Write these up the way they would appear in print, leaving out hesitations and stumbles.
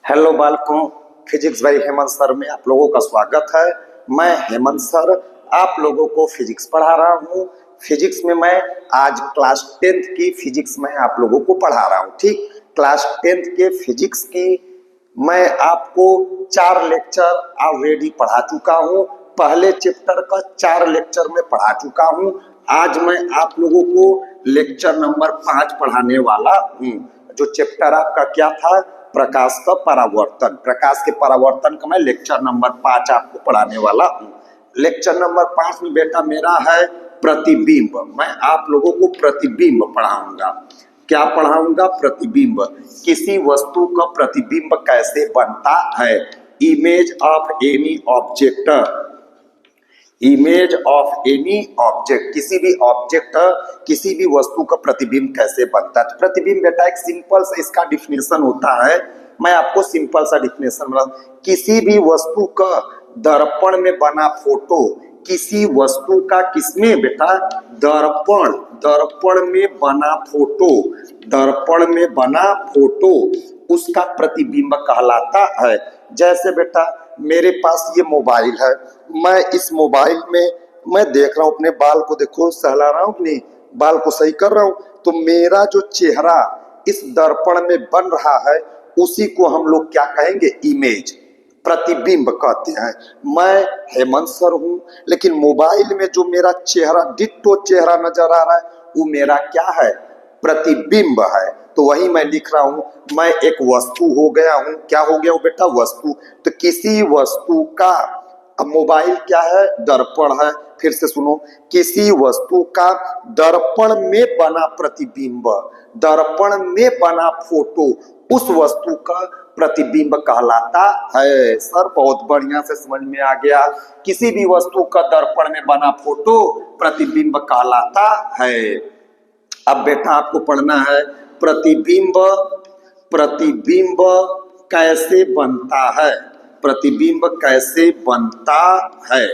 Hello बालकों, physics भाई Hemant sir में आप लोगों का स्वागत है। मैं हेमंत सर आप लोगों को फिजिक्स पढ़ा रहा हूँ। फिजिक्स में मैं आज क्लास 10th की फिजिक्स में आप लोगों को पढ़ा रहा हूँ। ठीक, क्लास 10th के फिजिक्स की मैं आपको 4 लेक्चर ऑलरेडी पढ़ा चुका हूँ। पहले चैप्टर का 4 लेक्चर में पढ़ा चुका हूँ। आज मैं आप लोगों को लेक्चर नंबर 5 पढ़ाने वाला हूँ। जो चैप्टर आपका क्या था, प्रकाश का परावर्तन। प्रकाश के परावर्तन का मैं लेक्चर नंबर 5 आपको पढ़ाने वाला हूँ। लेक्चर नंबर 5 में बेटा मेरा है प्रतिबिंब। मैं आप लोगों को प्रतिबिंब पढ़ाऊंगा। क्या पढ़ाऊंगा? प्रतिबिंब। किसी वस्तु का प्रतिबिंब कैसे बनता है। Image of any object. Image of any object, किसी भी ऑब्जेक्ट, किसी भी वस्तु का प्रतिबिंब कैसे बनता है। तो प्रतिबिंब बेटा एक सिंपल सा इसका डिफिनेशन होता है। मैं आपको सिंपल सा डिफिनेशन बता, किसी भी वस्तु का दर्पण में बना फोटो, किसी वस्तु का किसमें बेटा, दर्पण, दर्पण में बना फोटो, दर्पण में बना फोटो उसका प्रतिबिंब कहलाता है। जैसे बेटा मेरे पास ये मोबाइल है, मैं इस मोबाइल में मैं देख रहा हूँ अपने बाल को, देखो सहला रहा हूँ कि नहीं, बाल को सही कर रहा हूँ, तो मेरा जो चेहरा इस दर्पण में बन रहा है उसी को हम लोग क्या कहेंगे, इमेज, प्रतिबिंब कहते हैं। मैं हेमंत सर हूँ, लेकिन मोबाइल में जो मेरा चेहरा डिट्टो चेहरा नजर आ रहा है वो मेरा क्या है, प्रतिबिंब है। तो वही मैं लिख रहा हूं, मैं एक वस्तु हो गया हूं। क्या हो गया हूं बेटा, वस्तु। तो किसी वस्तु का, अब मोबाइल क्या है, दर्पण है। फिर से सुनो, किसी वस्तु का दर्पण में बना प्रतिबिंब, दर्पण में बना फोटो उस वस्तु का प्रतिबिंब कहलाता है। सर बहुत बढ़िया से समझ में आ गया। किसी भी वस्तु का दर्पण में बना फोटो प्रतिबिंब कहलाता है। अब बेटा आपको पढ़ना है प्रतिबिंब, प्रतिबिंब कैसे बनता है, प्रतिबिंब कैसे बनता है।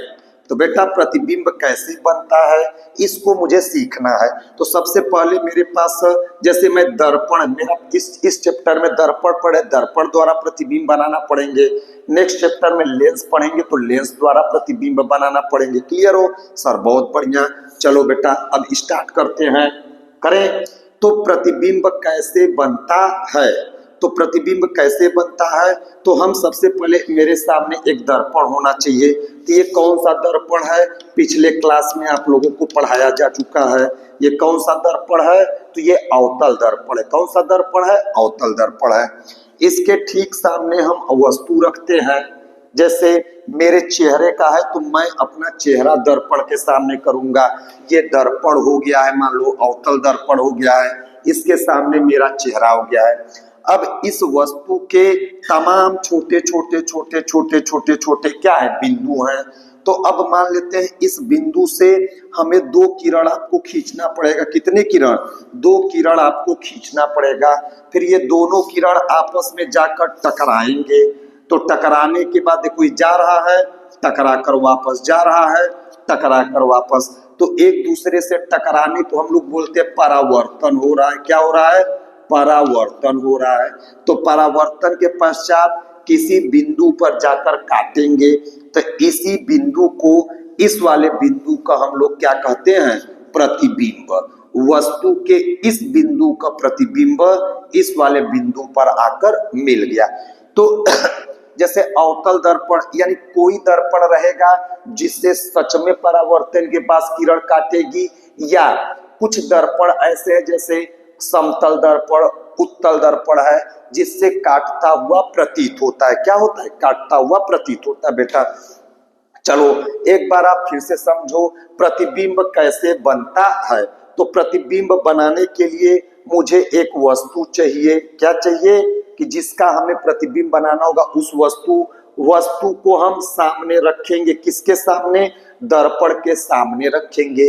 तो बेटा प्रतिबिंब कैसे बनता है इसको मुझे सीखना है। तो सबसे पहले मेरे पास, जैसे मैं दर्पण, मेरा इस चैप्टर में दर्पण पढ़े, दर्पण द्वारा प्रतिबिंब बनाना पड़ेंगे। नेक्स्ट चैप्टर में लेंस पढ़ेंगे तो लेंस द्वारा प्रतिबिंब बनाना पड़ेंगे। क्लियर हो सर? बहुत बढ़िया। चलो बेटा अब स्टार्ट करते हैं, करें। तो प्रतिबिंब कैसे बनता है, तो प्रतिबिंब कैसे बनता है, तो हम सबसे पहले, मेरे सामने एक दर्पण होना चाहिए। तो ये कौन सा दर्पण है, पिछले क्लास में आप लोगों को पढ़ाया जा चुका है। ये कौन सा दर्पण है, तो ये अवतल दर्पण है। कौन सा दर्पण है, अवतल दर्पण है। इसके ठीक सामने हम वस्तु रखते हैं। जैसे मेरे चेहरे का है तो मैं अपना चेहरा दर्पण के सामने करूंगा। ये दर्पण हो गया है, मान लो अवतल दर्पण हो गया है, इसके सामने मेरा चेहरा हो गया है। अब इस वस्तु के तमाम छोटे छोटे छोटे छोटे छोटे छोटे क्या है, बिंदु हैं। तो अब मान लेते हैं इस बिंदु से हमें 2 किरण आपको खींचना पड़ेगा। कितने किरण, 2 किरण आपको खींचना पड़ेगा। फिर ये दोनों किरण आपस में जाकर टकराएंगे। तो टकराने के बाद देखो ये जा रहा है, टकरा कर वापस जा रहा है, टकरा कर वापस। तो एक दूसरे से टकराने को हम लोग बोलते हैं परावर्तन हो रहा है। क्या हो रहा है, परावर्तन हो रहा है। तो परावर्तन के पश्चात किसी बिंदु पर जाकर काटेंगे। तो इसी बिंदु को, इस वाले बिंदु का हम लोग क्या कहते हैं, प्रतिबिंब। वस्तु के इस बिंदु का प्रतिबिंब इस वाले बिंदु पर आकर मिल गया। तो जैसे अवतल दर्पण, यानी कोई दर्पण रहेगा जिससे सच में परावर्तन के पास किरण काटेगी, या कुछ दर्पण ऐसे हैं जैसे समतल दर्पण, उत्तल दर्पण है, जिससे काटता हुआ प्रतीत होता है। क्या होता है, काटता हुआ प्रतीत होता है। बेटा चलो एक बार आप फिर से समझो प्रतिबिंब कैसे बनता है। तो प्रतिबिंब बनाने के लिए मुझे एक वस्तु चाहिए। क्या चाहिए, कि जिसका हमें प्रतिबिंब बनाना होगा, उस वस्तु को हम सामने रखेंगे। किसके सामने, दर्पण के सामने रखेंगे।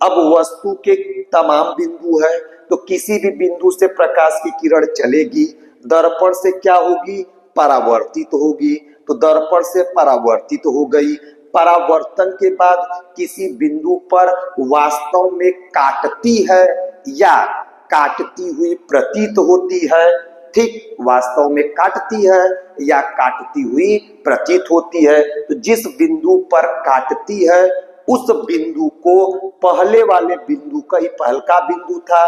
अब वस्तु के तमाम बिंदु है, तो किसी भी बिंदु से प्रकाश की किरण चलेगी, दर्पण से क्या होगी, परावर्तित होगी। तो दर्पण से परावर्तित हो गई। परावर्तन के बाद किसी बिंदु पर वास्तव में काटती है या काटती हुई प्रतीत होती है, ठीक, वास्तव में काटती है या काटती हुई प्रतीत होती है। तो जिस बिंदु पर काटती है उस बिंदु को पहले वाले बिंदु का ही पहल का बिंदु था,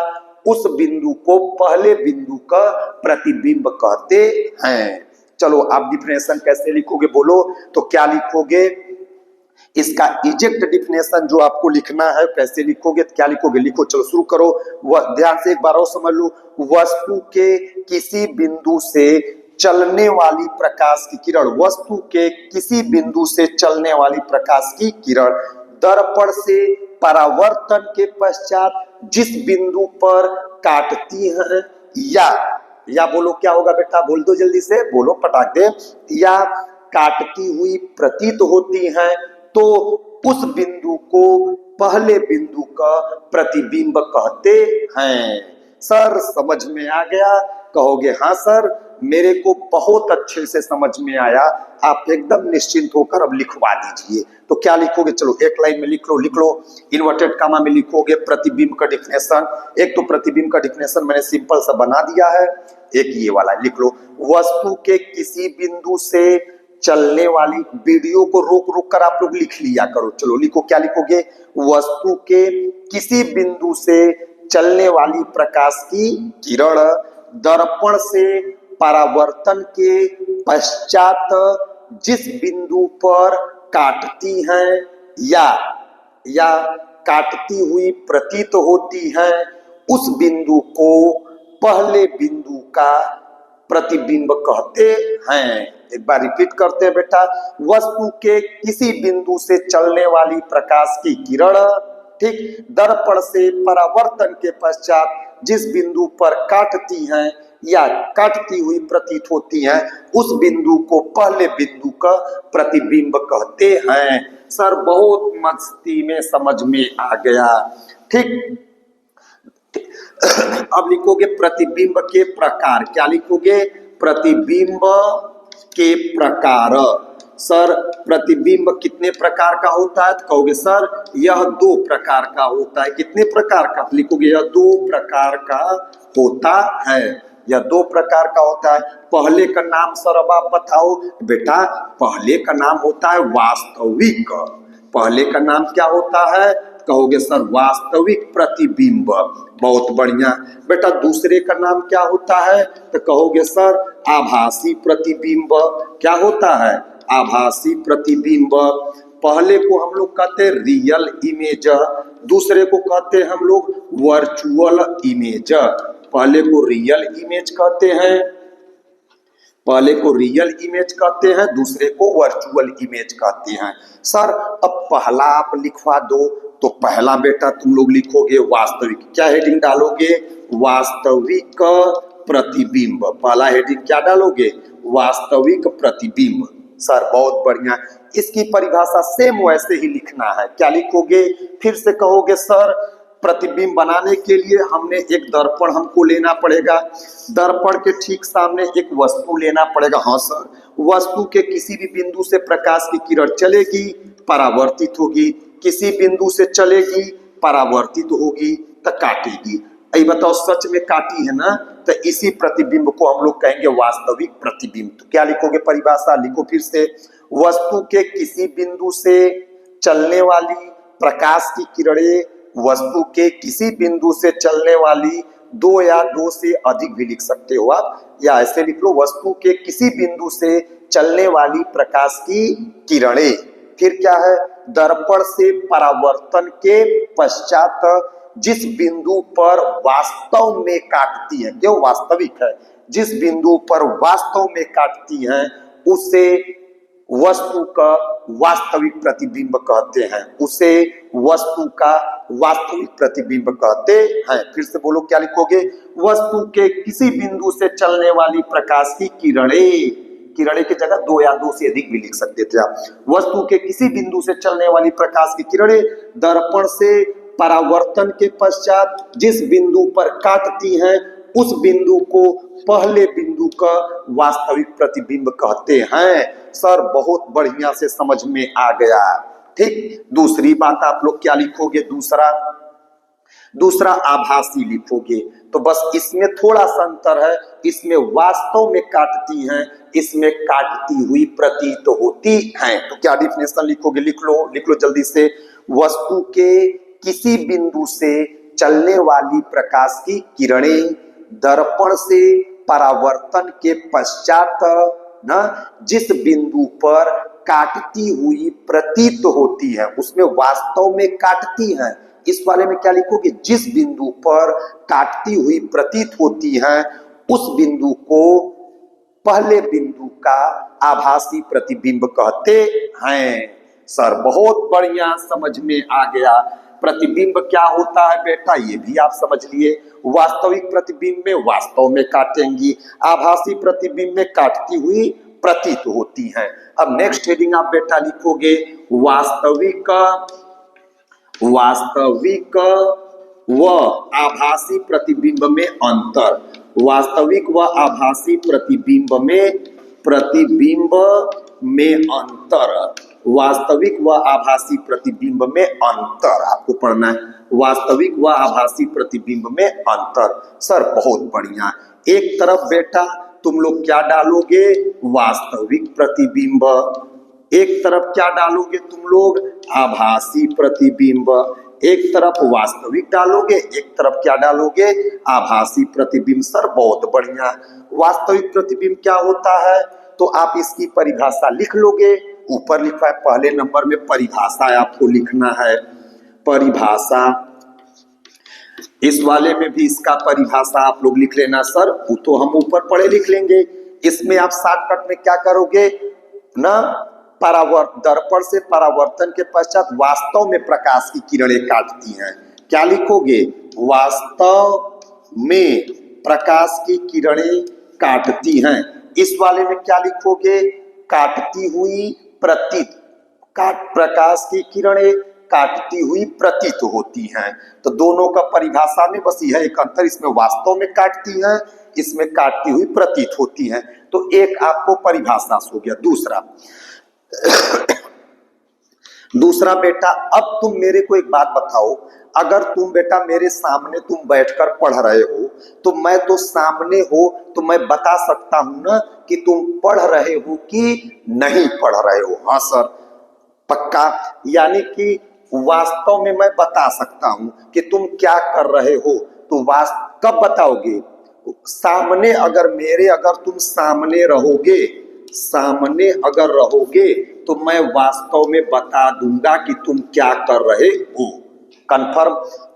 उस बिंदु को पहले बिंदु का प्रतिबिंब कहते हैं। चलो आप डिफिनेशन कैसे लिखोगे बोलो, तो क्या लिखोगे, इसका इजेक्ट डिफिनेशन जो आपको लिखना है कैसे लिखोगे, क्या लिखोगे, लिखो, चलो शुरू करो। वह ध्यान से एक बार और समझ लो, वस्तु के किसी बिंदु से चलने वाली प्रकाश की किरण, वस्तु के किसी बिंदु से चलने वाली प्रकाश की किरण दर्पण से परावर्तन के पश्चात जिस बिंदु पर काटती है या बोलो क्या होगा बेटा, बोल दो जल्दी से, बोलो पटाख दे, या काटती हुई प्रतीत होती है तो उस बिंदु को पहले बिंदु का प्रतिबिंब कहते हैं। सर समझ में आ गया, कहोगे हाँ सर मेरे को बहुत अच्छे से समझ में आया, आप एकदम निश्चिंत होकर अब लिखवा दीजिए। तो क्या लिखोगे, चलो एक लाइन में लिख लो, इन्वर्टेड कामा में लिखोगे प्रतिबिंब का डिफिनेशन। एक तो प्रतिबिंब का डिफिनेशन मैंने सिंपल सा बना दिया है, एक ये वाला लिख लो, वस्तु के किसी बिंदु से चलने वाली, वीडियो को रोक कर आप लोग लिख लिया करो, चलो लिखो, क्या लिखोगे, वस्तु के किसी बिंदु से चलने वाली प्रकाश की किरण दर्पण से परावर्तन के पश्चात जिस बिंदु पर काटती है या काटती हुई प्रतीत होती है उस बिंदु को पहले बिंदु का प्रतिबिंब कहते हैं। एक बार रिपीट करते हैं बेटा, वस्तु के किसी बिंदु से चलने वाली प्रकाश की किरण, ठीक, दर्पण से परावर्तन के पश्चात जिस बिंदु पर काटती हैं या काटती हुई प्रतीत होती हैं उस बिंदु को पहले बिंदु का प्रतिबिंब कहते हैं। सर बहुत मस्ती में समझ में आ गया, ठीक। अब लिखोगे प्रतिबिंब के प्रकार, क्या लिखोगे, प्रतिबिंब के प्रकार। सर प्रतिबिंब कितने प्रकार का होता है, तो कहोगे सर यह 2 प्रकार का होता है। कितने प्रकार का, लिखोगे यह 2 प्रकार का होता है, यह 2 प्रकार का होता है। पहले का नाम सर अब आप बताओ बेटा, पहले का नाम होता है वास्तविक। पहले का नाम क्या होता है, कहोगे सर वास्तविक प्रतिबिंब, बहुत बढ़िया बेटा। दूसरे का नाम क्या होता है, तो कहोगे सर आभासी प्रतिबिंब। क्या होता है, आभासी प्रतिबिंब। पहले को हम लोग कहते हैं रियल इमेज, दूसरे को कहते हैं हम लोग वर्चुअल इमेज। पहले को रियल इमेज कहते हैं, पहले को रियल इमेज कहते हैं, दूसरे को वर्चुअल इमेज कहते हैं। सर अब पहला आप लिखवा दो, तो पहला बेटा तुम लोग लिखोगे वास्तविक, क्या हेडिंग डालोगे, वास्तविक प्रतिबिंब। पहला हेडिंग क्या डालोगे, वास्तविक प्रतिबिंब। सर बहुत बढ़िया, इसकी परिभाषा सेम वैसे ही लिखना है, क्या लिखोगे, फिर से कहोगे सर प्रतिबिंब बनाने के लिए हमने एक दर्पण हमको लेना पड़ेगा, दर्पण के ठीक सामने एक वस्तु लेना पड़ेगा। हाँ सर, वस्तु के किसी भी बिंदु से प्रकाश की किरण चलेगी, परावर्तित होगी, किसी बिंदु से चलेगी, परावर्तित होगी, तो काटेगी। ये बताओ सच में काटी है ना, तो इसी प्रतिबिंब को हम लोग कहेंगे वास्तविक प्रतिबिंब। तो क्या लिखोगे, परिभाषा लिखो फिर से, वस्तु के किसी बिंदु से चलने वाली प्रकाश की किरणें, वस्तु के किसी बिंदु से चलने वाली 2 या 2 से अधिक भी लिख सकते हो आप, या ऐसे लिख लो, वस्तु के किसी बिंदु से चलने वाली प्रकाश की किरणें। फिर क्या है, दर्पण से परावर्तन के पश्चात जिस बिंदु पर वास्तव में काटती है, क्यों वास्तविक है, जिस बिंदु पर वास्तव में काटती है उसे वस्तु का वास्तविक प्रतिबिंब कहते हैं, उसे वस्तु का वास्तविक प्रतिबिंब कहते हैं। फिर से बोलो, क्या लिखोगे, वस्तु के किसी बिंदु से चलने वाली प्रकाश की किरणें, किरणें की जगह 2 या 2 से अधिक भी लिख सकते थे आप। वस्तु के किसी बिंदु से चलने वाली प्रकाश की किरणें दर्पण से परावर्तन के पश्चात जिस बिंदु पर काटती हैं उस बिंदु को पहले बिंदु का वास्तविक प्रतिबिंब कहते हैं। सर बहुत बढ़िया से समझ में आ गया, ठीक। दूसरी बात आप लोग क्या लिखोगे, दूसरा दूसरा आभासी लिखोगे। तो बस इसमें थोड़ा सा अंतर है, इसमें वास्तव में काटती हैं, इसमें काटती हुई प्रतीत होती हैं। तो क्या डिफिनेशन लिखोगे, लिख लो जल्दी से। वस्तु के किसी बिंदु से चलने वाली प्रकाश की किरणें दर्पण से परावर्तन के पश्चात ना जिस बिंदु पर काटती हुई प्रतीत होती है, उसमें वास्तव में काटती हैं। इस वाले में क्या लिखोगे, जिस बिंदु पर काटती हुई प्रतीत होती है उस बिंदु को पहले बिंदु का आभासी प्रतिबिंब कहते हैं। सर बहुत बढ़िया, समझ में आ गया। प्रतिबिंब क्या होता है बेटा, ये भी आप समझ लिए। वास्तविक प्रतिबिंब में वास्तव में काटेंगी, आभासी प्रतिबिंब में काटती हुई प्रतीत होती हैं। अब नेक्स्ट हेडिंग आप बेटा लिखोगे वास्तविक व आभासी प्रतिबिंब में अंतर। वास्तविक व आभासी प्रतिबिंब में अंतर। वास्तविक व आभासी प्रतिबिंब में अंतर आपको पढ़ना है, वास्तविक व आभासी प्रतिबिंब में अंतर। सर बहुत बढ़िया। एक तरफ बेटा तुम लोग क्या डालोगे, वास्तविक प्रतिबिंब, एक तरफ क्या डालोगे तुम लोग, आभासी प्रतिबिंब। एक तरफ वास्तविक डालोगे, एक तरफ क्या डालोगे, आभासी प्रतिबिंब। सर बहुत बढ़िया। वास्तविक प्रतिबिंब क्या होता है, तो आप इसकी परिभाषा लिख लोगे, ऊपर लिखा है पहले नंबर में परिभाषा आपको लिखना है। परिभाषा, इस वाले में भी इसका परिभाषा आप लोग लिख लेना। सर वो तो हम ऊपर पढ़े लिख लेंगे, इसमें आप शॉर्टकट में क्या करोगे ना, दर्पण से परावर्तन के पश्चात वास्तव में प्रकाश की किरणें काटती हैं। क्या लिखोगे, वास्तव में प्रकाश की किरणें काटती हैं। इस वाले में क्या लिखोगे, काटती हुई प्रतीत, प्रकाश की किरणें काटती हुई प्रतीत होती हैं। तो दोनों का परिभाषा में बस यह एक अंतर, इसमें वास्तव में काटती हैं, इसमें काटती हुई प्रतीत होती हैं। तो एक आपको परिभाषा हो गया। दूसरा बेटा, अब तुम मेरे को एक बात बताओ, अगर तुम बेटा मेरे सामने तुम बैठकर पढ़ रहे हो, तो मैं तो सामने हो तो मैं बता सकता हूं ना कि तुम पढ़ रहे हो कि नहीं पढ़ रहे हो। हाँ सर पक्का, यानी कि वास्तव में मैं बता सकता हूं कि तुम क्या कर रहे हो। तो कब बताओगे, सामने, अगर तुम सामने रहोगे तो मैं वास्तव में बता दूंगा कि तुम क्या कर रहे हो। कंफर्म।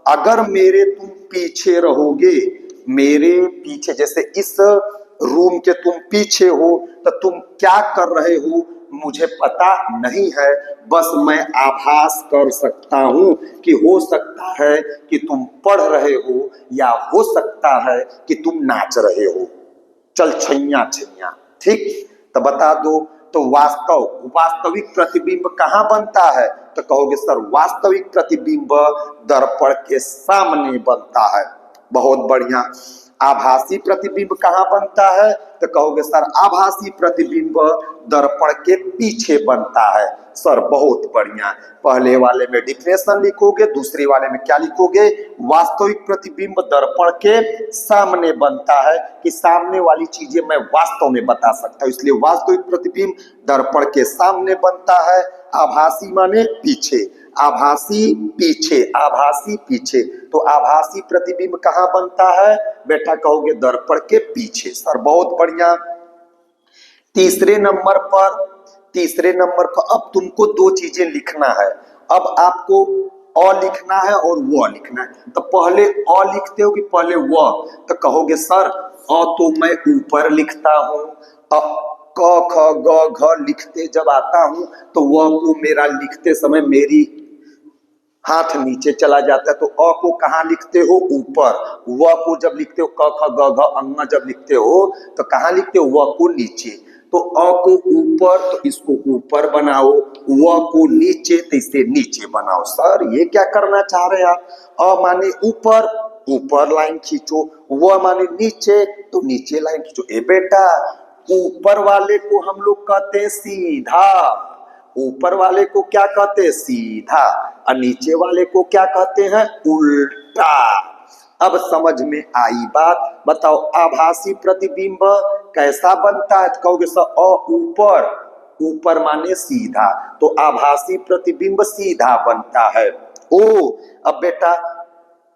अगर मेरे तुम पीछे रहोगे, मेरे पीछे, जैसे इस रूम के तुम पीछे हो, तो तुम क्या कर रहे हो मुझे पता नहीं है, बस मैं आभास कर सकता हूं कि हो सकता है कि तुम पढ़ रहे हो, या हो सकता है कि तुम नाच रहे हो। चल छैया छैया, ठीक। तो बता दो, तो वास्तविक प्रतिबिंब कहाँ बनता है, तो कहोगे सर वास्तविक प्रतिबिंब दर्पण के सामने बनता है। बहुत बढ़िया। आभासी प्रतिबिंब कहाँ बनता है, तो कहोगे सर आभासी प्रतिबिंब दर्पण के पीछे बनता है। सर बहुत बढ़िया। पहले वाले में डिफिनेशन लिखोगे, दूसरे वाले में क्या लिखोगे, वास्तविक प्रतिबिंब दर्पण के सामने बनता है, कि सामने वाली चीजें मैं वास्तव में बता सकता हूं, इसलिए वास्तविक प्रतिबिंब दर्पण के सामने बनता है। आभासी माने पीछे, आभासी पीछे। तो आभासी प्रतिबिंब कहाँ बनता है बेटा, कहोगे दर्पण के पीछे। सर बहुत बढ़िया। तीसरे नंबर पर अब तुमको दो चीजें लिखना है। अब आपको अ लिखना है और व लिखना है। तो पहले अ लिखते हो कि पहले व, तो कहोगे सर अ तो मैं ऊपर लिखता हूँ, क ख ग घ लिखते जब आता हूं तो व को मेरा लिखते समय मेरी हाथ नीचे चला जाता है। तो अ को कहाँ लिखते हो, ऊपर। व को जब लिखते हो, क ख ग घ अंग जब लिखते हो तो कहाँ लिखते हो, व को नीचे। तो अ को ऊपर तो इसको ऊपर बनाओ, व को नीचे तो इसे नीचे बनाओ। सर ये क्या करना चाह रहे हैं आप, अ माने ऊपर लाइन खींचो, व माने नीचे तो नीचे लाइन खींचो। ए बेटा ऊपर वाले को हम लोग कहते हैं सीधा, ऊपर वाले को क्या कहते हैं, सीधा। और नीचे वाले को क्या कहते हैं, उल्टा। अब समझ में आई बात। बताओ आभासी प्रतिबिंब कैसा बनता है? कहोगे सर ऊपर, ऊपर माने सीधा, तो आभासी प्रतिबिंब सीधा बनता है। ओ अब बेटा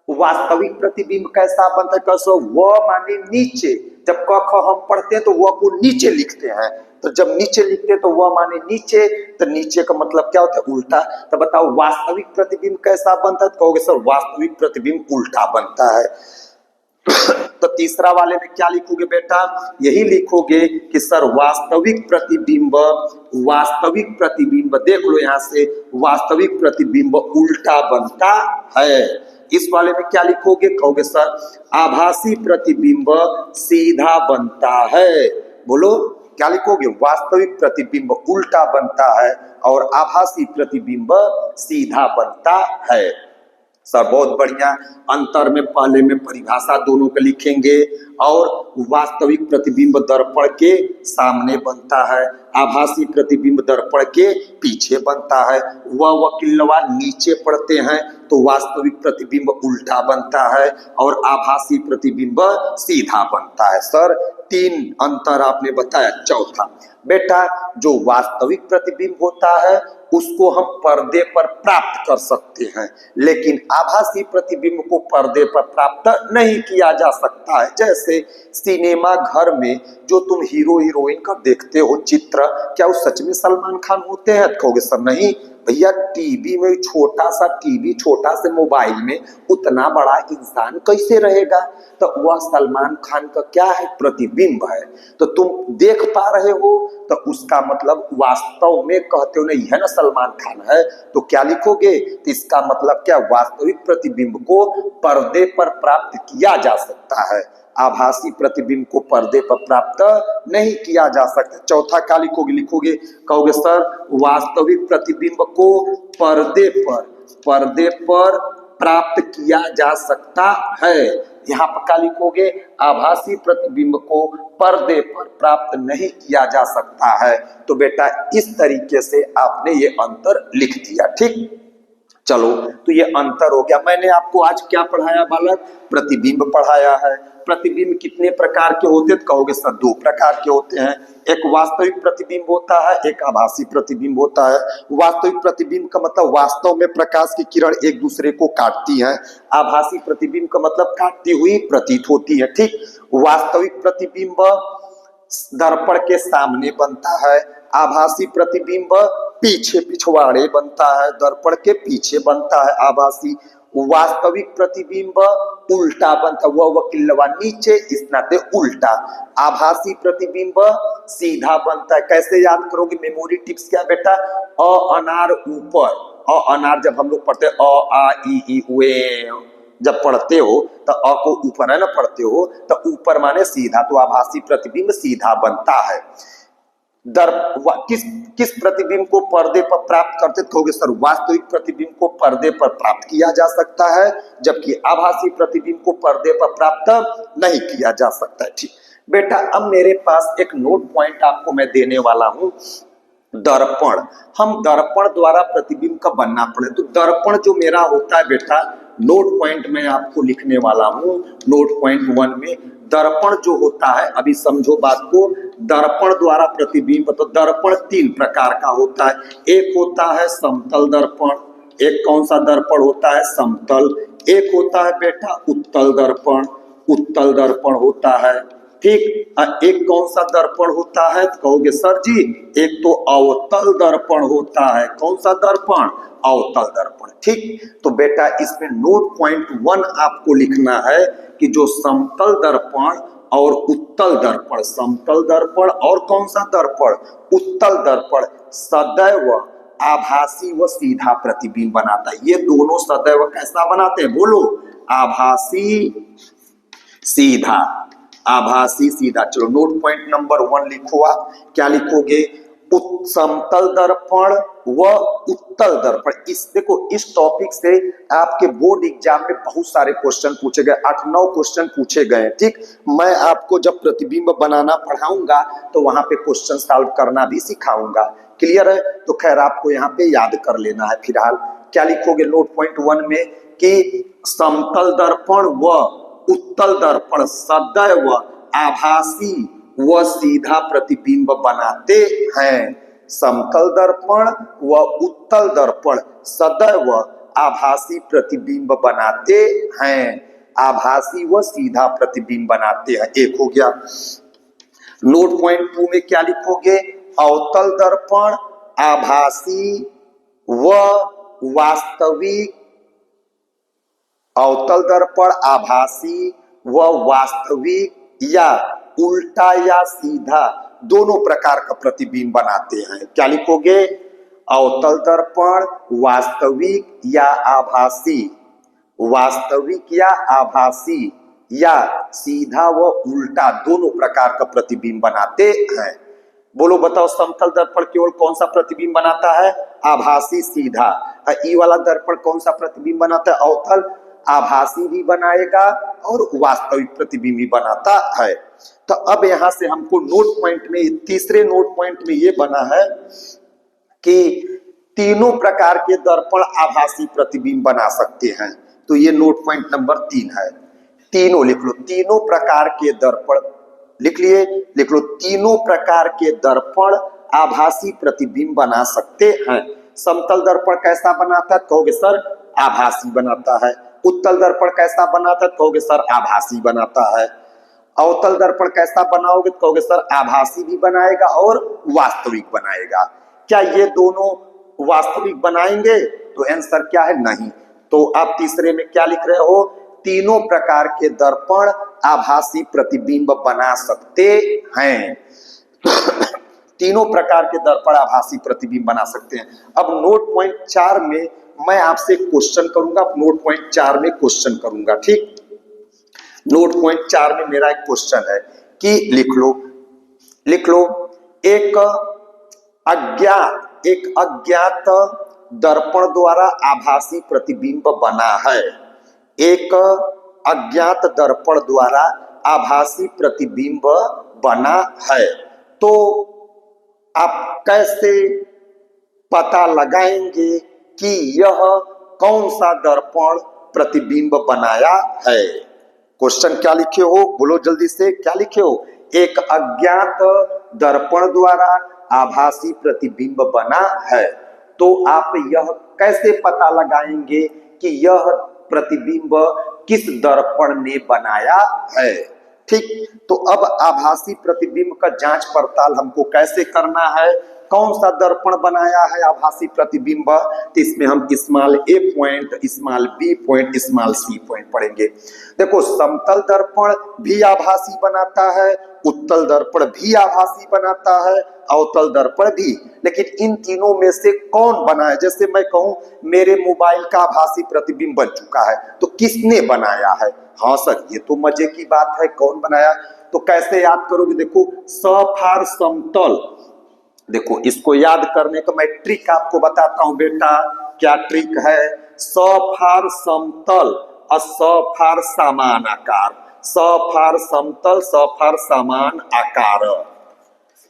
वास्तविक प्रतिबिंब कैसा बनता है? कैसे? व माने नीचे, जब क ख हम पढ़ते हैं तो व को नीचे लिखते हैं, तो जब नीचे लिखते हैं तो व माने नीचे, तो नीचे का मतलब क्या होता है, उल्टा। तो बताओ वास्तविक प्रतिबिंब कैसा बनता है? कहोगे सर वास्तविक प्रतिबिंब उल्टा बनता है। तो तीसरा वाले में क्या लिखोगे बेटा? यही लिखोगे कि सर वास्तविक प्रतिबिंब, वास्तविक प्रतिबिंब देख लो यहां से, वास्तविक प्रतिबिंब उल्टा बनता है। इस वाले में क्या लिखोगे? कहोगे सर आभासी प्रतिबिंब सीधा बनता है। बोलो क्या लिखोगे? वास्तविक प्रतिबिंब उल्टा बनता है और आभासी प्रतिबिंब सीधा बनता है। सर बहुत बढ़िया। अंतर में पहले में परिभाषा दोनों को लिखेंगे। और वास्तविक प्रतिबिंब दर्पण के सामने बनता है, आभासी प्रतिबिंब दर्पण के पीछे बनता है। वह वकीलवा नीचे पढ़ते हैं तो वास्तविक प्रतिबिंब उल्टा बनता है और आभासी प्रतिबिंब सीधा बनता है। सर 3 अंतर आपने बताया। चौथा बेटा जो वास्तविक प्रतिबिंब होता है उसको हम पर्दे पर प्राप्त कर सकते हैं, लेकिन आभासी प्रतिबिंब को पर्दे पर प्राप्त नहीं किया जा सकता है। जैसे सिनेमा घर में जो तुम हीरो हीरोइन का देखते हो चित्र, क्या वो सच में सलमान खान होते हैं? कहोगे सर नहीं भैया, टीवी में छोटा सा टीवी, छोटा से मोबाइल में उतना बड़ा इंसान कैसे रहेगा? तो वह सलमान खान का क्या है, प्रतिबिंब है। तो तुम देख पा रहे हो तो उसका मतलब वास्तव में कहते हो नहीं है ना सलमान खान है, तो क्या लिखोगे? तो इसका मतलब क्या, वास्तविक प्रतिबिंब को पर्दे पर प्राप्त किया जा सकता है, आभासी प्रतिबिंब को पर्दे पर प्राप्त नहीं किया जा सकता। चौथा क्या लिखोगे? लिखोगे कहोगे सर वास्तविक प्रतिबिंब को पर्दे पर प्राप्त किया जा सकता है। यहाँ पर क्या लिखोगे? आभासी प्रतिबिंब को पर्दे पर प्राप्त नहीं किया जा सकता है। तो बेटा इस तरीके से आपने ये अंतर लिख दिया। ठीक, चलो तो ये अंतर हो गया। मैंने आपको आज क्या पढ़ाया बालक? प्रतिबिंब पढ़ाया है। प्रतिबिंब कितने प्रकार के होते हैं? कहोगे सर 2 प्रकार के होते हैं, एक वास्तविक प्रतिबिंब होता है, एक आभासी प्रतिबिंब होता है। वास्तविक प्रतिबिंब का मतलब वास्तव में प्रकाश की किरण एक दूसरे को काटती हैं, आभासी प्रतिबिंब का मतलब काटती हुई प्रतीत होती है। ठीक, वास्तविक प्रतिबिंब दर्पण के सामने बनता है, आभासी प्रतिबिंब पीछे पिछवाड़े बनता है, दर्पण के पीछे बनता है आभासी। वास्तविक प्रतिबिंब उल्टा बनता है, वह वकीलवा नीचे, इस नाते उल्टा। आभासी प्रतिबिंब सीधा बनता है। कैसे याद करोगे? मेमोरी टिप्स क्या बेटा? अ अनार ऊपर, अ अनार जब हम लोग पढ़ते हैं अ आ ई उ ए, जब पढ़ते हो तो अ को ऊपर है ना पढ़ते हो, तो ऊपर माने सीधा, तो आभासी प्रतिबिंब सीधा बनता है। किस प्रतिबिंब को पर्दे पर प्राप्त करते? कहोगे सर वास्तविक प्रतिबिंब को पर्दे पर प्राप्त किया जा सकता है, जबकि आभासी प्रतिबिंब को पर्दे पर प्राप्त नहीं किया जा सकता है। ठीक बेटा, अब मेरे पास एक नोट पॉइंट आपको मैं देने वाला हूं। दर्पण, हम दर्पण द्वारा प्रतिबिंब का बनना पड़े, तो दर्पण जो मेरा होता है बेटा, नोट पॉइंट में आपको लिखने वाला हूं। नोट पॉइंट 1 में दर्पण जो होता है, अभी समझो बात को, दर्पण द्वारा प्रतिबिंब, तो दर्पण 3 प्रकार का होता है। एक होता है समतल दर्पण, एक कौन सा दर्पण होता है? समतल। एक होता है बेटा उत्तल दर्पण, उत्तल दर्पण होता है। ठीक, एक कौन सा दर्पण होता है? कहोगे सर जी एक तो अवतल दर्पण होता है। कौन सा दर्पण? अवतल दर्पण। ठीक, तो बेटा इसमें नोट पॉइंट 1 आपको लिखना है कि जो समतल दर्पण और उत्तल दर्पण, समतल दर्पण और कौन सा दर्पण? उत्तल दर्पण, सदैव आभासी व सीधा प्रतिबिंब बनाता है। ये दोनों सदैव कैसा बनाते हैं? बोलो, आभासी सीधा, आभासी सीधा। चलो नोट पॉइंट नंबर 1 लिखो आप। क्या लिखोगे? समतल दर्पण व उत्तल दर्पण। इस देखो, इस टॉपिक से आपके बोर्ड एग्जाम में बहुत सारे क्वेश्चन पूछे गए, 8-9 क्वेश्चन पूछे गए। ठीक, मैं आपको जब प्रतिबिंब बनाना पढ़ाऊंगा तो वहां पे क्वेश्चन सॉल्व करना भी सिखाऊंगा। क्लियर है? तो खैर आपको यहाँ पे याद कर लेना है फिलहाल। क्या लिखोगे नोट पॉइंट 1 में कि समतल दर्पण व उत्तल दर्पण सदैव आभासी व सीधा प्रतिबिंब बनाते हैं। समतल दर्पण व उत्तल दर्पण सदैव आभासी प्रतिबिंब बनाते हैं। आभासी व सीधा प्रतिबिंब बनाते हैं, एक हो गया। नोट पॉइंट 2 में क्या लिखोगे, अवतल दर्पण आभासी व वास्तविक, अवतल दर्पण आभासी व वास्तविक या उल्टा या सीधा दोनों प्रकार का प्रतिबिंब बनाते हैं। क्या लिखोगे, अवतल दर्पण वास्तविक या आभासी, वास्तविक या आभासी या सीधा व उल्टा दोनों प्रकार का प्रतिबिंब बनाते हैं। बोलो बताओ, समतल दर्पण केवल कौन सा प्रतिबिंब बनाता है, आभासी सीधा। ई वाला दर्पण कौन सा प्रतिबिंब बनाता है, अवतल, आभासी भी बनाएगा और वास्तविक प्रतिबिंब भी बनाता है। तो अब यहां से हमको नोट पॉइंट में, तीसरे नोट पॉइंट में ये बना है कि तीनों प्रकार के दर्पण आभासी प्रतिबिंब बना सकते हैं। तो ये नोट पॉइंट नंबर 3 है। तीनों लिख लो, तीनों प्रकार के दर्पण लिख लिए, लिख लो, तीनों प्रकार के दर्पण आभासी प्रतिबिंब बना सकते हैं। समतल दर्पण कैसा बनाता है, कहोगे सर आभासी बनाता है। उत्तल दर्पण कैसा बनाता है, कहोगे सर आभासी बनाता है। अवतल दर्पण कैसा बनाओगे, कहोगे सर आभासी भी बनाएगा और वास्तविक बनाएगा। क्या ये दोनों वास्तविक बनाएंगे, तो आंसर क्या है, नहीं। तो आप तीसरे में क्या लिख रहे हो, तीनों प्रकार के दर्पण आभासी प्रतिबिंब बना सकते हैं। तीनों प्रकार के दर्पण आभासी प्रतिबिंब बना सकते हैं। अब नोट पॉइंट 4 में मैं आपसे क्वेश्चन करूंगा, नोट पॉइंट 4 में क्वेश्चन करूंगा, ठीक। नोट पॉइंट 4 में मेरा एक क्वेश्चन है कि लिख लो, लिख लो, एक अज्ञात दर्पण द्वारा आभासी प्रतिबिंब बना है। एक अज्ञात दर्पण द्वारा आभासी प्रतिबिंब बना है। तो आप कैसे पता लगाएंगे कि यह कौन सा दर्पण प्रतिबिंब बनाया है। क्वेश्चन क्या लिखे हो, बोलो जल्दी से, क्या लिखे हो, एक अज्ञात दर्पण द्वारा आभासी प्रतिबिंब बना है। तो आप यह कैसे पता लगाएंगे कि यह प्रतिबिंब किस दर्पण ने बनाया है, ठीक। तो अब आभासी प्रतिबिंब का जांच पड़ताल हमको कैसे करना है, कौन सा दर्पण बनाया है आभासी प्रतिबिंब, तो इसमें हम small a point, small b point, small c point पढ़ेंगे। देखो, समतल दर्पण भी आभासी बनाता है, उत्तल दर्पण भी आभासी बनाता है, अवतल दर्पण भी। लेकिन इन तीनों में से कौन बना है, जैसे मैं कहूं मेरे मोबाइल का आभासी प्रतिबिंब बन चुका है, तो किसने बनाया है। हाँ सर, ये तो मजे की बात है, कौन बनाया। तो कैसे याद करोगे, देखो, सफार समतल, देखो इसको याद करने का मैं ट्रिक आपको बताता हूं बेटा। क्या ट्रिक है, सफार समतल और सफार समान आकार, सफार समतल सफार समान आकार,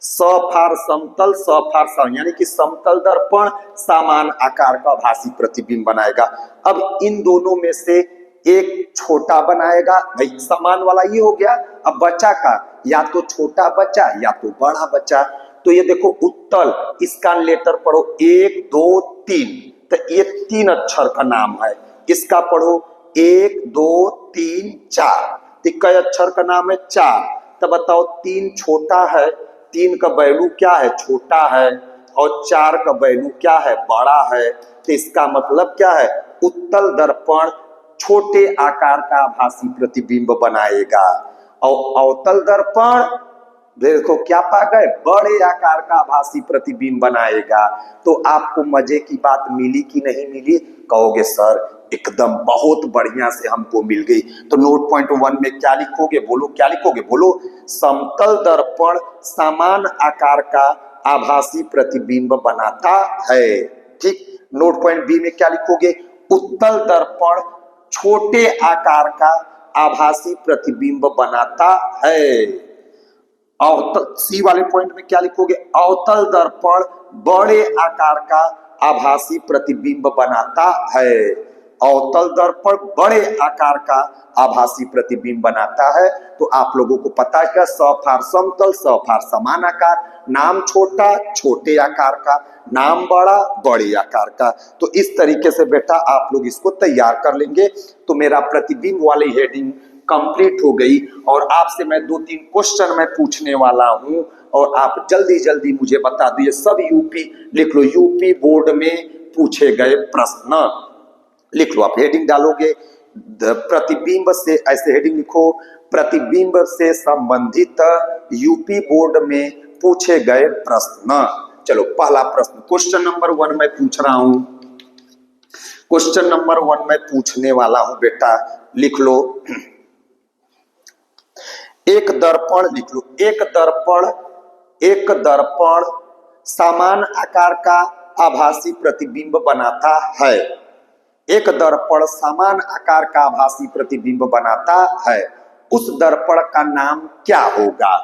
सफार समतल सफार समान, यानी कि समतल दर्पण समान आकार का आभासी प्रतिबिंब बनाएगा। अब इन दोनों में से एक छोटा बनाएगा, भाई समान वाला ये हो गया। अब बचा का, या तो छोटा बचा या तो बड़ा बचा। तो ये देखो उत्तल, इसका लेटर पढ़ो 1 2 3, तो ये 3 अक्षर का नाम है। इसका पढ़ो 1 2 3 4, कई अक्षर का नाम है, 4। तो बताओ 3 छोटा है, 3 का वैल्यू क्या है, छोटा है, और 4 का वैल्यू क्या है, बड़ा है। तो इसका मतलब क्या है, उत्तल दर्पण छोटे आकार का आभासी प्रतिबिंब बनाएगा और अवतल दर्पण देखो क्या पा गए, बड़े आकार का आभासी प्रतिबिंब बनाएगा। तो आपको मजे की बात मिली कि नहीं मिली, कहोगे सर एकदम बहुत बढ़िया से हमको मिल गई। तो नोट पॉइंट 1 में क्या लिखोगे, बोलो क्या लिखोगे, बोलो, समतल दर्पण समान आकार का आभासी प्रतिबिंब बनाता है, ठीक। नोट पॉइंट बी में क्या लिखोगे, उत्तल दर्पण छोटे आकार का आभासी प्रतिबिंब बनाता है। अवतल सी वाले पॉइंट में क्या लिखोगे, अवतल दर्पण बड़े आकार का आभासी प्रतिबिंब बनाता है। अवतल दर्पण बड़े आकार का आभासी प्रतिबिंब बनाता है। तो आप लोगों को पता है क्या, स फार समतल, स फार समान आकार, नाम छोटा छोटे आकार का, नाम बड़ा बड़े आकार का। तो इस तरीके से बेटा आप लोग इसको तैयार कर लेंगे। तो मेरा प्रतिबिंब वाली हेडिंग कंप्लीट हो गई और आपसे मैं 2-3 क्वेश्चन मैं पूछने वाला हूं और आप जल्दी जल्दी मुझे बता दो। ये सब यूपी लिख लो, यूपी बोर्ड में पूछे गए प्रश्न लिख लो। आप हेडिंग डालोगे प्रतिबिंब से, ऐसे हेडिंग लिखो, प्रतिबिंब से संबंधित यूपी बोर्ड में पूछे गए प्रश्न। चलो पहला प्रश्न क्वेश्चन नंबर 1 मैं पूछ रहा हूं, क्वेश्चन नंबर 1 मैं पूछने वाला हूं बेटा, लिख लो। एक दर्पण लिख लो, एक दर्पण समान आकार का आभासी प्रतिबिंब बनाता है। एक दर्पण समान आकार का आभासी प्रतिबिंब बनाता है। उस दर्पण का नाम क्या होगा?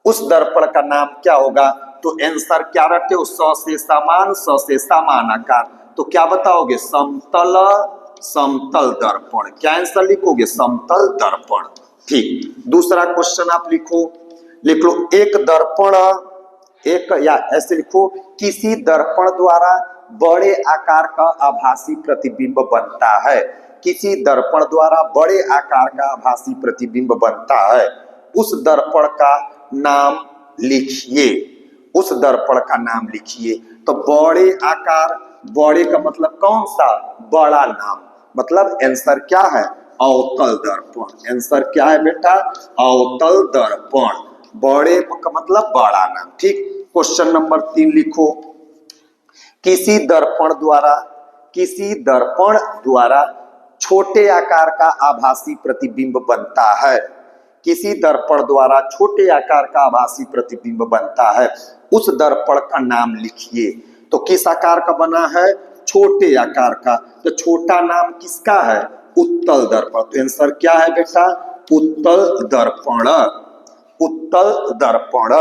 उस दर्पण का नाम क्या होगा? तो आंसर क्या रटे हो? स से समान, स से समान आकार। तो क्या बताओगे? समतल, समतल दर्पण। क्या आंसर लिखोगे? समतल दर्पण। ठीक, दूसरा क्वेश्चन आप लिखो, लिख लो एक दर्पण, एक या ऐसे लिखो, किसी दर्पण द्वारा बड़े आकार का आभासी प्रतिबिंब बनता है। किसी दर्पण द्वारा बड़े आकार का आभासी प्रतिबिंब बनता है। उस दर्पण का नाम लिखिए, उस दर्पण का नाम लिखिए। तो बड़े आकार, बड़े का मतलब कौन सा? बड़ा नाम, मतलब आंसर क्या है? अवतल दर्पण। आंसर क्या है बेटा? अवतल दर्पण। बड़े का मतलब बड़ा नाम। ठीक, क्वेश्चन नंबर 3 लिखो, किसी दर्पण द्वारा छोटे आकार का आभासी प्रतिबिंब बनता है। किसी दर्पण द्वारा छोटे आकार का आभासी प्रतिबिंब बनता है। उस दर्पण का नाम लिखिए। तो किस आकार का बना है? छोटे आकार का। तो छोटा नाम किसका है? उत्तल दर्पण। तो आंसर क्या है बेटा? उत्तल दर्पण, उत्तल दर्पण।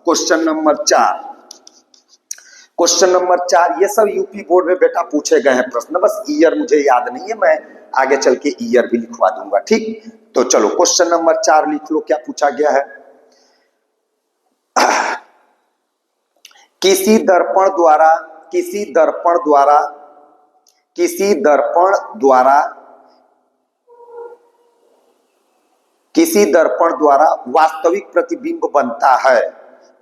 क्वेश्चन नंबर 4, क्वेश्चन नंबर 4, ये सब यूपी बोर्ड में बेटा पूछे गए हैं प्रश्न, बस ईयर मुझे याद नहीं है, मैं आगे चल के ईयर भी लिखवा दूंगा। ठीक, तो चलो क्वेश्चन नंबर 4 लिख लो, क्या पूछा गया है? किसी दर्पण द्वारा वास्तविक प्रतिबिंब बनता है।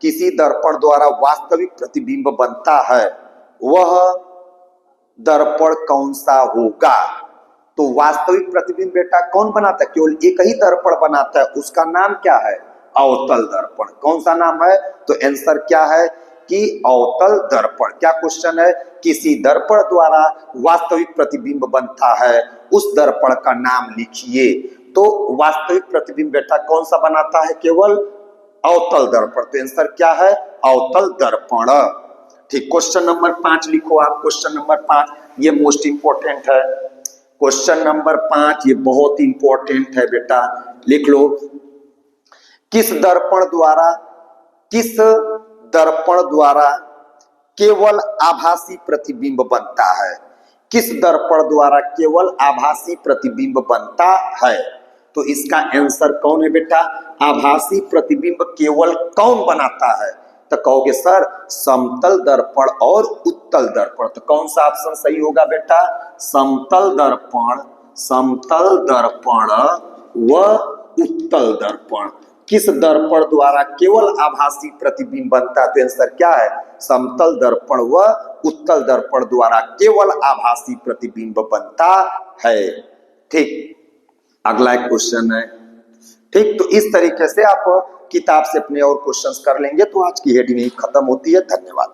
किसी दर्पण द्वारा वास्तविक प्रतिबिंब बनता है, वह दर्पण कौन सा होगा? तो वास्तविक प्रतिबिंब बेटा कौन बनाता है? केवल एक ही दर्पण बनाता है, उसका नाम क्या है? अवतल दर्पण। कौन सा नाम है? तो आंसर क्या है कि अवतल दर्पण। क्या क्वेश्चन है? किसी दर्पण द्वारा वास्तविक प्रतिबिंब बनता है, उस दर्पण का नाम लिखिए। तो वास्तविक प्रतिबिंब बेटा कौन सा बनाता है? केवल अवतल दर्पण। तो आंसर क्या है? अवतल दर्पण। ठीक, क्वेश्चन नंबर 5 लिखो आप। क्वेश्चन नंबर 5 ये मोस्ट इंपॉर्टेंट है। क्वेश्चन नंबर 5 ये बहुत इंपॉर्टेंट है बेटा, लिख लो। किस दर्पण द्वारा केवल आभासी प्रतिबिंब बनता है? किस दर्पण द्वारा केवल आभासी प्रतिबिंब बनता है? तो इसका आंसर कौन है बेटा? आभासी प्रतिबिंब केवल कौन बनाता है? तो कहोगे सर समतल दर्पण और उत्तल दर्पण। तो कौन सा ऑप्शन सही होगा बेटा? समतल दर्पण, समतल दर्पण व उत्तल दर्पण। किस दर्पण द्वारा केवल आभासी प्रतिबिंब बनता है? तो आंसर क्या है? समतल दर्पण व उत्तल दर्पण द्वारा केवल आभासी प्रतिबिंब बनता है। ठीक, अगला एक क्वेश्चन है। ठीक, तो इस तरीके से आप किताब से अपने और क्वेश्चंस कर लेंगे तो आज की हेडिंग यही खत्म होती है। धन्यवाद।